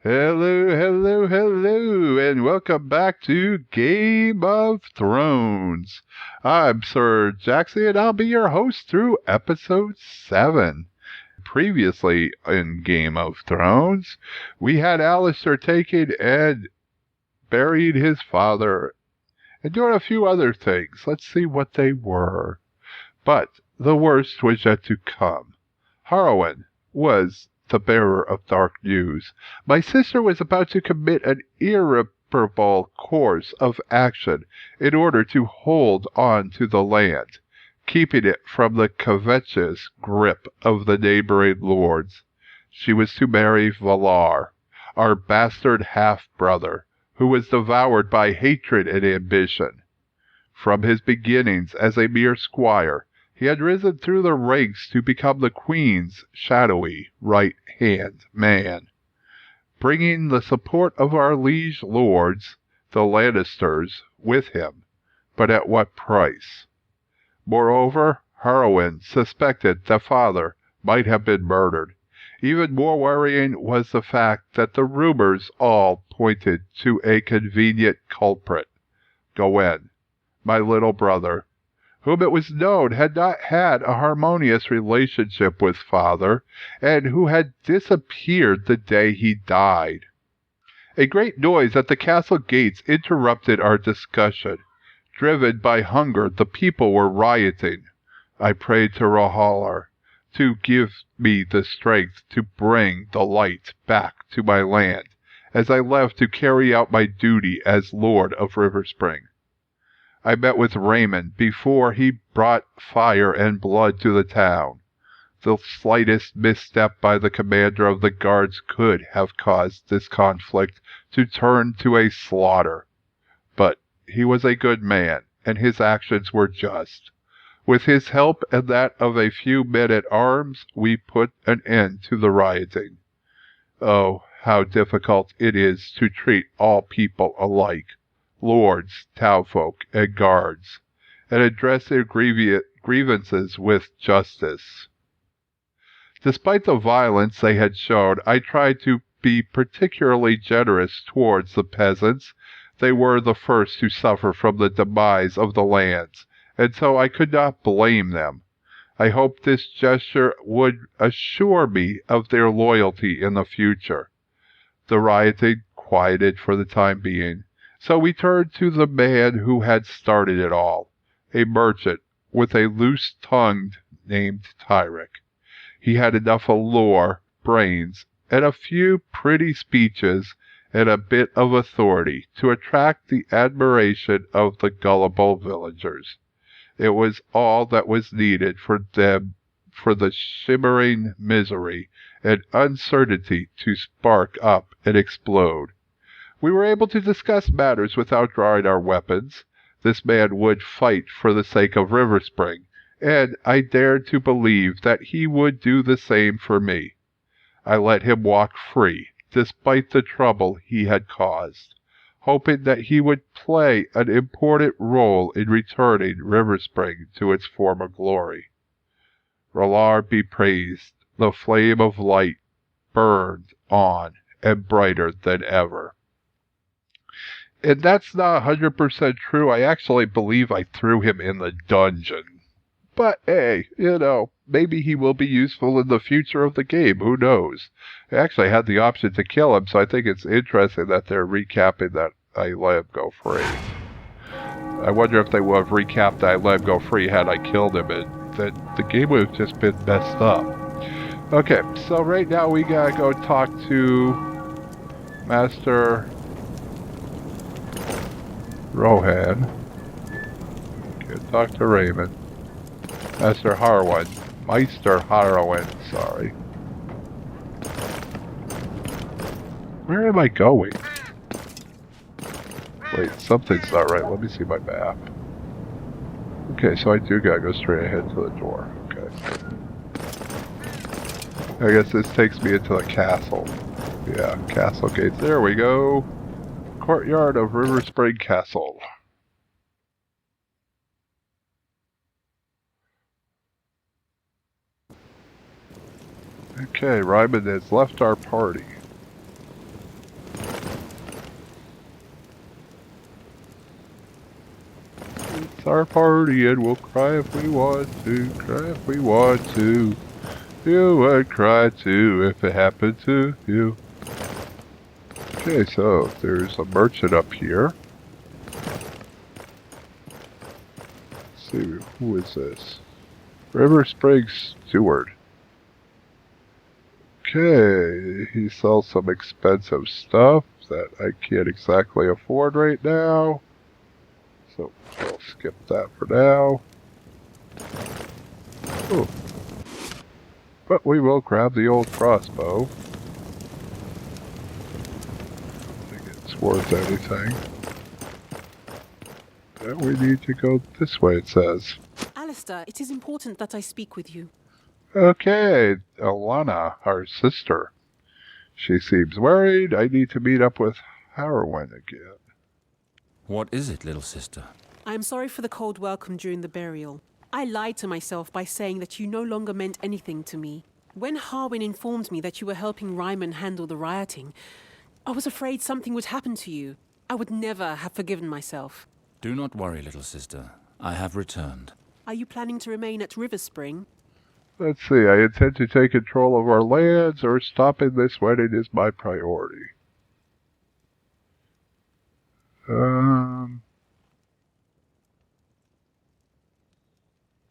Hello, hello, hello, and welcome back to Game of Thrones. I'm Sir Jaxxy, and I'll be your host through episode 7. Previously in Game of Thrones, we had Alester taken and buried his father, and doing a few other things. Let's see what they were. But the worst was yet to come. Harwin was the bearer of dark news. My sister was about to commit an irreparable course of action in order to hold on to the land, keeping it from the covetous grip of the neighboring lords. She was to marry Valar, our bastard half-brother, who was devoured by hatred and ambition. From his beginnings as a mere squire, he had risen through the ranks to become the Queen's shadowy right-hand man, bringing the support of our liege lords, the Lannisters, with him. But at what price? Moreover, Harwin suspected the father might have been murdered. Even more worrying was the fact that the rumors all pointed to a convenient culprit, Gawain, my little brother, whom it was known had not had a harmonious relationship with father, and who had disappeared the day he died. A great noise at the castle gates interrupted our discussion. Driven by hunger, the people were rioting. I prayed to Rahalar to give me the strength to bring the light back to my land, as I left to carry out my duty as Lord of Riverspring. I met with Raymond before he brought fire and blood to the town. The slightest misstep by the commander of the guards could have caused this conflict to turn to a slaughter. But he was a good man, and his actions were just. With his help and that of a few men-at-arms, we put an end to the rioting. Oh, how difficult it is to treat all people alike, lords, townfolk, and guards, and address their grievances with justice. Despite the violence they had shown, I tried to be particularly generous towards the peasants. They were the first to suffer from the demise of the lands, and so I could not blame them. I hoped this gesture would assure me of their loyalty in the future. The rioting quieted for the time being, so we turned to the man who had started it all, a merchant with a loose tongue named Tyrek. He had enough allure, brains, and a few pretty speeches, and a bit of authority to attract the admiration of the gullible villagers. It was all that was needed for the shimmering misery and uncertainty to spark up and explode. We were able to discuss matters without drawing our weapons. This man would fight for the sake of Riverspring, and I dared to believe that he would do the same for me. I let him walk free, despite the trouble he had caused, hoping that he would play an important role in returning Riverspring to its former glory. R'hllor be praised, the flame of light burned on and brighter than ever. And that's not 100% true. I actually believe I threw him in the dungeon. But hey, maybe he will be useful in the future of the game. Who knows? I actually had the option to kill him, so I think it's interesting that they're recapping that I let him go free. I wonder if they would have recapped that I let him go free had I killed him, and then the game would have just been messed up. Okay, so right now we gotta go talk to Master Rohan. Okay, talk to Raymond. Master Harwin. Meister Harwin, sorry. Where am I going? Wait, something's not right. Let me see my map. Okay, so I do gotta go straight ahead to the door. Okay. I guess this takes me into the castle. Yeah, castle gates. There we go. Courtyard of Riverspring Castle. Okay, Ryman has left our party. It's our party and we'll cry if we want to, cry if we want to. You would cry too if it happened to you. Okay, so there's a merchant up here. Let's see, who is this? Riverspring Steward. Okay, he sells some expensive stuff that I can't exactly afford right now. So I'll skip that for now. Oh. But we will grab the old crossbow. I think it's worth anything. And we need to go this way, it says. Alester, it is important that I speak with you. Okay, Alana, our sister. She seems worried. I need to meet up with Harwin again. What is it, little sister? I am sorry for the cold welcome during the burial. I lied to myself by saying that you no longer meant anything to me. When Harwin informed me that you were helping Ryman handle the rioting, I was afraid something would happen to you. I would never have forgiven myself. Do not worry, little sister. I have returned. Are you planning to remain at Riverspring? Let's see, I intend to take control of our lands, or stopping this wedding is my priority.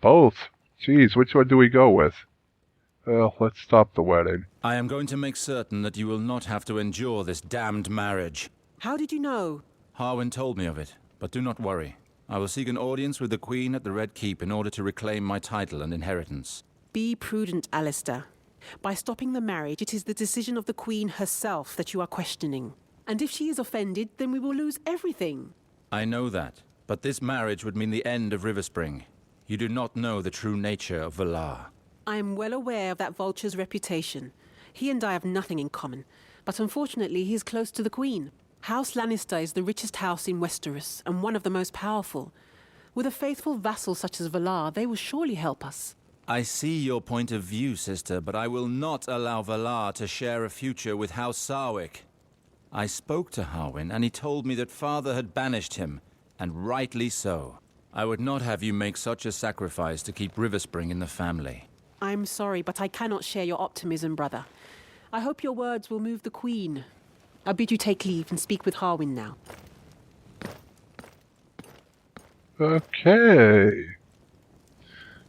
Both. Geez, which one do we go with? Well, let's stop the wedding. I am going to make certain that you will not have to endure this damned marriage. How did you know? Harwin told me of it, but do not worry. I will seek an audience with the Queen at the Red Keep in order to reclaim my title and inheritance. Be prudent, Alester. By stopping the marriage, it is the decision of the Queen herself that you are questioning. And if she is offended, then we will lose everything. I know that, but this marriage would mean the end of Riverspring. You do not know the true nature of Valar. I am well aware of that vulture's reputation. He and I have nothing in common, but unfortunately he is close to the Queen. House Lannister is the richest house in Westeros, and one of the most powerful. With a faithful vassal such as Valar, they will surely help us. I see your point of view, sister, but I will not allow Valar to share a future with House Sarwyck. I spoke to Harwin, and he told me that father had banished him, and rightly so. I would not have you make such a sacrifice to keep Riverspring in the family. I'm sorry, but I cannot share your optimism, brother. I hope your words will move the Queen. I bid you take leave and speak with Harwin now. Okay.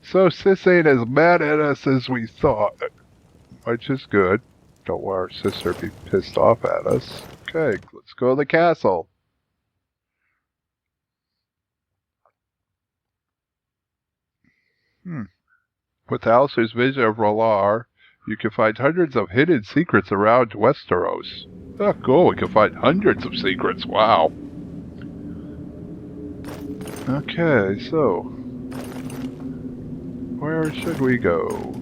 So Sis ain't as mad at us as we thought, which is good. Don't want our sister to be pissed off at us. Okay, let's go to the castle. With Alister's vision of Valar, you can find hundreds of hidden secrets around Westeros. Oh, cool, we can find hundreds of secrets, wow. Okay, so where should we go?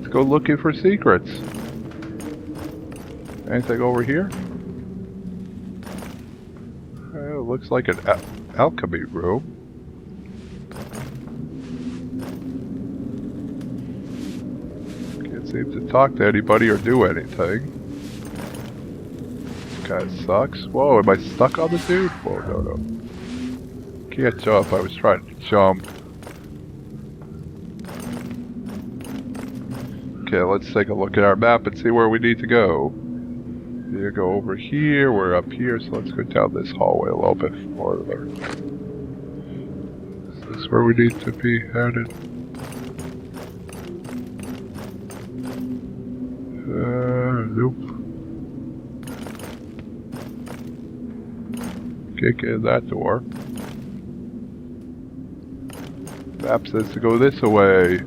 Let's go looking for secrets. Anything over here? It looks like an alchemy room. Can't seem to talk to anybody or do anything. Kinda sucks. Whoa, am I stuck on the dude? Whoa, no. Can't jump, I was trying to jump. Okay, let's take a look at our map and see where we need to go. You go over here, we're up here, so let's go down this hallway a little bit farther. Is this where we need to be headed? Nope. Can't get in that door. Map says to go this way.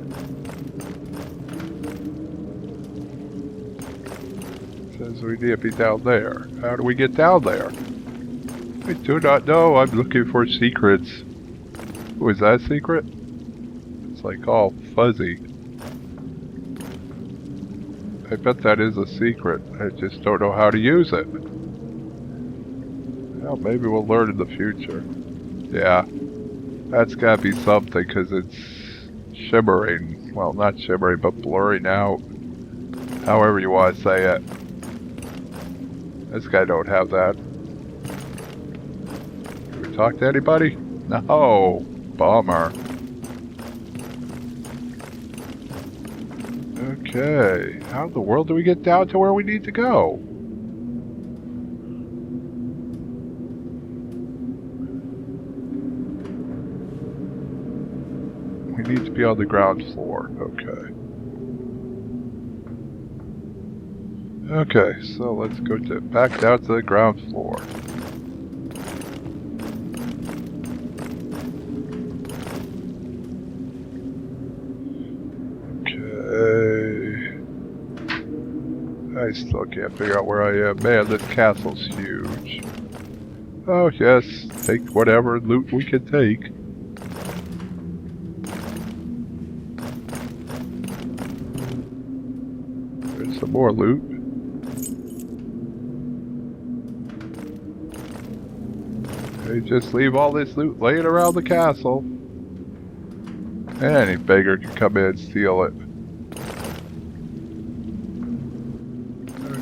Says we need to be down there. How do we get down there? I do not know. I'm looking for secrets. Oh, is that a secret? It's like all fuzzy. I bet that is a secret. I just don't know how to use it. Well, maybe we'll learn in the future. Yeah. That's gotta be something, because it's shimmering. Well, not shimmering, but blurring out. However you want to say it. This guy don't have that. We talk to anybody? No. Bummer. Okay. How in the world do we get down to where we need to go? We need to be on the ground floor. Okay. Okay, so let's go back down to the ground floor. Okay. I still can't figure out where I am. Man, this castle's huge. Oh yes, take whatever loot we can take. There's some more loot. They just leave all this loot laying around the castle. Any beggar can come in and steal it.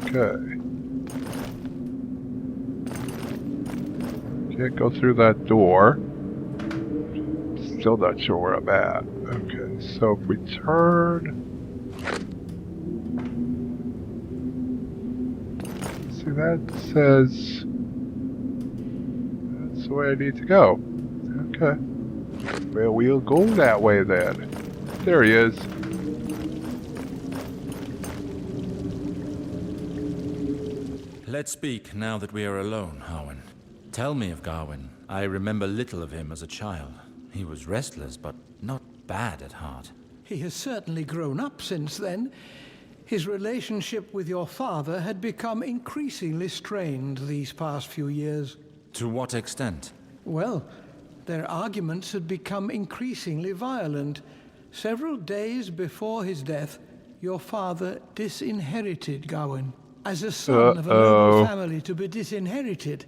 Okay. Can't go through that door. Still not sure where I'm at. Okay, so if we turn... See, that says... That's the way I need to go. Okay. Well, we'll go that way then. There he is. Let's speak now that we are alone, Harwin. Tell me of Garwin. I remember little of him as a child. He was restless, but not bad at heart. He has certainly grown up since then. His relationship with your father had become increasingly strained these past few years. To what extent? Well, their arguments had become increasingly violent. Several days before his death, your father disinherited Gawain. As a son of a noble family, to be disinherited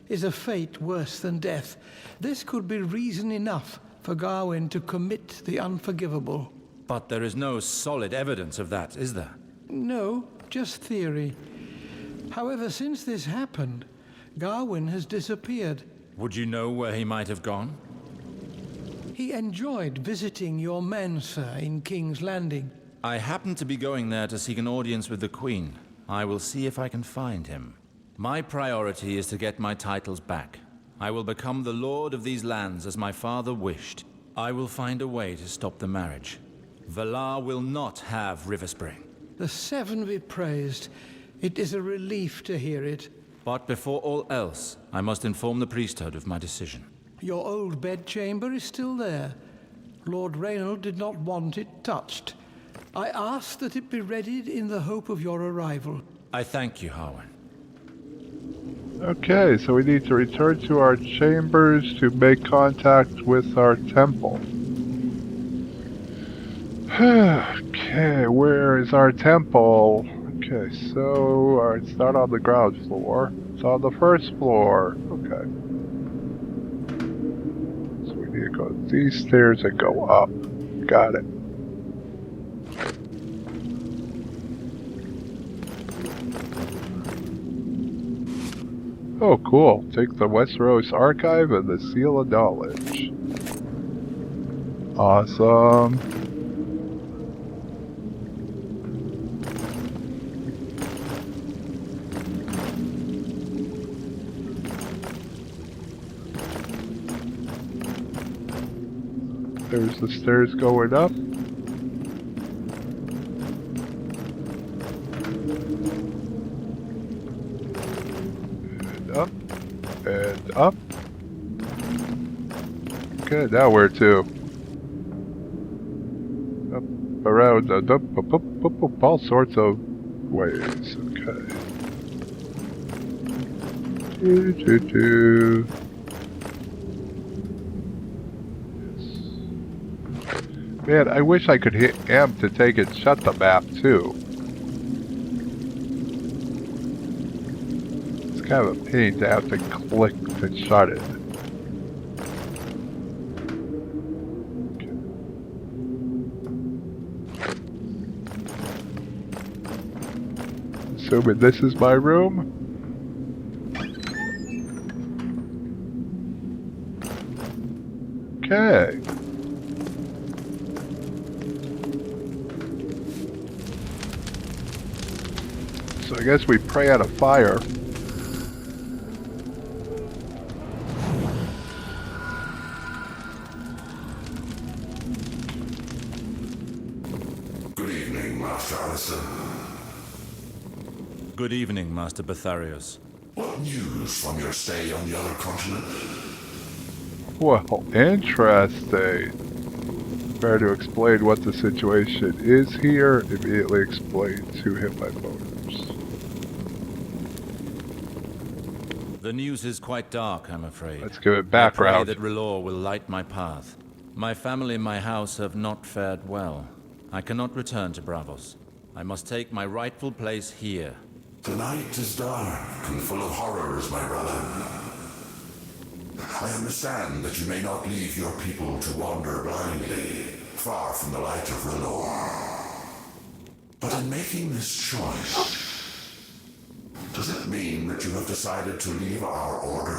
is a fate worse than death. This could be reason enough for Gawain to commit the unforgivable. But there is no solid evidence of that, is there? No, just theory. However, since this happened, Gawain has disappeared. Would you know where he might have gone? He enjoyed visiting your men, sir, in King's Landing. I happen to be going there to seek an audience with the Queen. I will see if I can find him. My priority is to get my titles back. I will become the lord of these lands as my father wished. I will find a way to stop the marriage. Valar will not have Riverspring. The Seven be praised. It is a relief to hear it. But before all else, I must inform the priesthood of my decision. Your old bedchamber is still there. Lord Reynald did not want it touched. I asked that it be readied in the hope of your arrival. I thank you, Harwin. Okay, so we need to return to our chambers to make contact with our temple. Okay, where is our temple? Okay, so it's not on the ground floor. It's on the first floor. Okay. So we need to go these stairs and go up. Got it. Oh, cool. Take the Westeros archive and the Seal of Knowledge. Awesome. There's the stairs going up. And up. And up. Okay, now where to? Up, around, up, all sorts of ways. Okay. Do. Man, I wish I could hit M to take and shut the map, too. It's kind of a pain to have to click to shut it. Okay. Assuming this is my room. Okay. So I guess we pray at a fire. Good evening, Master Alester. Good evening, Master Betharios. What news from your stay on the other continent? Well, interesting. Better to explain what the situation is here, immediately explain to him my motives. The news is quite dark, I'm afraid. Let's give it background. I pray that R'hllor will light my path. My family and my house have not fared well. I cannot return to Braavos. I must take my rightful place here. The night is dark and full of horrors, my brother. I understand that you may not leave your people to wander blindly, far from the light of R'hllor. But in making this choice, does it mean that you have decided to leave our order?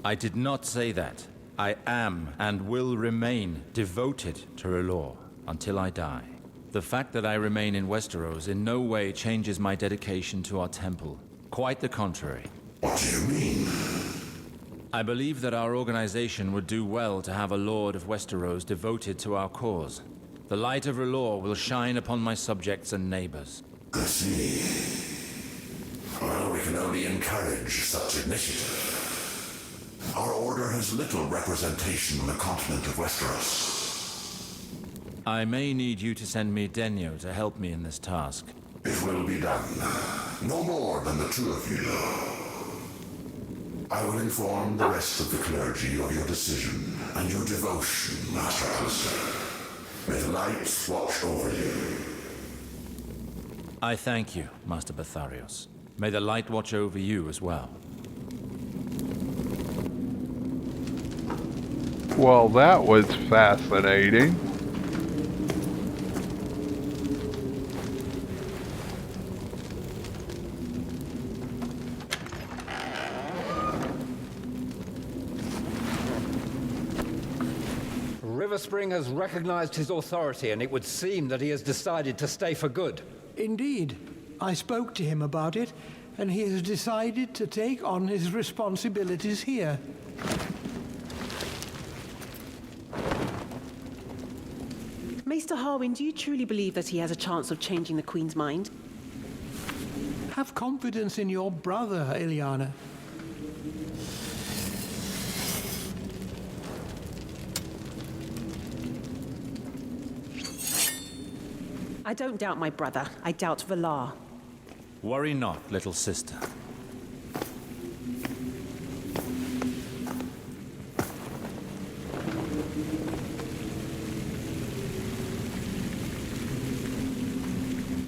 I did not say that. I am and will remain devoted to R'hllor until I die. The fact that I remain in Westeros in no way changes my dedication to our temple. Quite the contrary. What do you mean? I believe that our organization would do well to have a Lord of Westeros devoted to our cause. The light of R'hllor will shine upon my subjects and neighbors. I see. Well, we can only encourage such initiative. Our order has little representation on the continent of Westeros. I may need you to send me Denyo to help me in this task. It will be done. No more than the two of you. I will inform the rest of the clergy of your decision and your devotion, Master Alester. May the light watch over you. I thank you, Master Betharios. May the light watch over you as well. Well, that was fascinating. Riverspring has recognized his authority, and it would seem that he has decided to stay for good. Indeed. I spoke to him about it, and he has decided to take on his responsibilities here. Maester Harwin, do you truly believe that he has a chance of changing the Queen's mind? Have confidence in your brother, Ilyana. I don't doubt my brother. I doubt Valar. Worry not, little sister.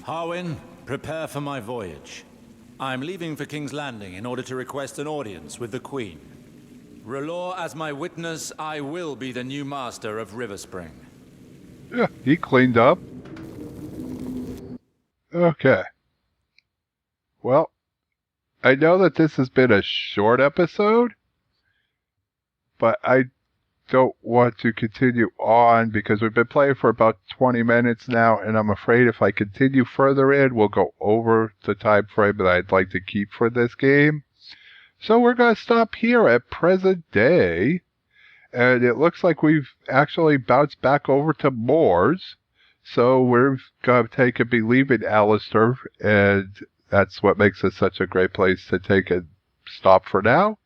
Harwin, prepare for my voyage. I'm leaving for King's Landing in order to request an audience with the Queen. R'hllor as my witness, I will be the new master of Riverspring. Yeah, he cleaned up. Okay. Well, I know that this has been a short episode, but I don't want to continue on because we've been playing for about 20 minutes now, and I'm afraid if I continue further in, we'll go over the time frame that I'd like to keep for this game. So we're going to stop here at present day, and it looks like we've actually bounced back over to Moors. So we're going to be leaving Alester, and that's what makes this such a great place to take a stop for now.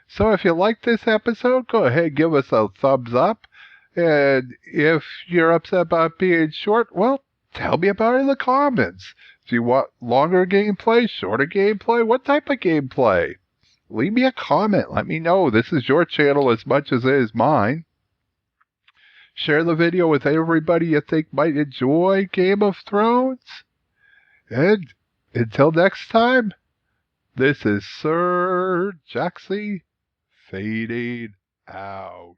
So if you like this episode, go ahead and give us a thumbs up. And if you're upset about being short, well, tell me about it in the comments. Do you want longer gameplay, shorter gameplay? What type of gameplay? Leave me a comment. Let me know. This is your channel as much as it is mine. Share the video with everybody you think might enjoy Game of Thrones. And until next time, this is Sir Jaxxy fading out.